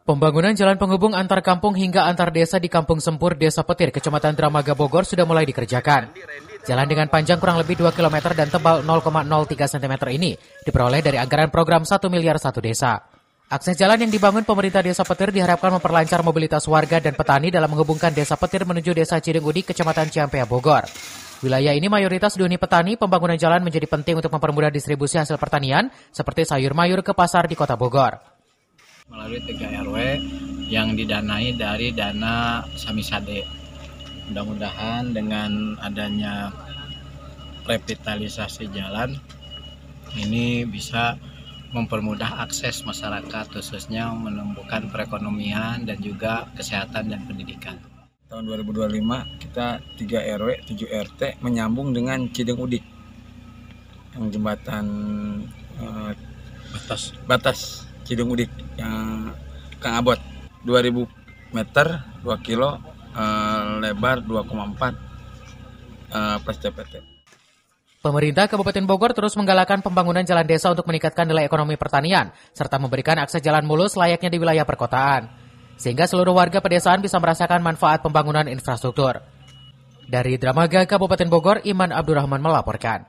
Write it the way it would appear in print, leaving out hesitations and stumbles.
Pembangunan jalan penghubung antar kampung hingga antar desa di Kampung Sempur, Desa Petir, Kecamatan Dramaga, Bogor sudah mulai dikerjakan. Jalan dengan panjang kurang lebih 2 km dan tebal 0,03 cm ini diperoleh dari anggaran program 1 miliar satu desa. Akses jalan yang dibangun pemerintah Desa Petir diharapkan memperlancar mobilitas warga dan petani dalam menghubungkan Desa Petir menuju Desa Cideng Udik, Kecamatan Ciampea, Bogor. Wilayah ini mayoritas dihuni petani, pembangunan jalan menjadi penting untuk mempermudah distribusi hasil pertanian seperti sayur mayur ke pasar di Kota Bogor. Melalui 3 RW yang didanai dari dana Samisade. Mudah-mudahan dengan adanya revitalisasi jalan ini bisa mempermudah akses masyarakat, khususnya menumbuhkan perekonomian dan juga kesehatan dan pendidikan. Tahun 2025 kita 3 RW 7 RT menyambung dengan Cideng Udik yang jembatan batas Cideng Udik yang Kang Abot 2000 meter 2 kilo lebar 2,4 plus TPT. Pemerintah Kabupaten Bogor terus menggalakkan pembangunan jalan desa untuk meningkatkan nilai ekonomi pertanian serta memberikan akses jalan mulus layaknya di wilayah perkotaan, sehingga seluruh warga pedesaan bisa merasakan manfaat pembangunan infrastruktur. Dari Dramaga, Kabupaten Bogor, Iman Abdurrahman melaporkan.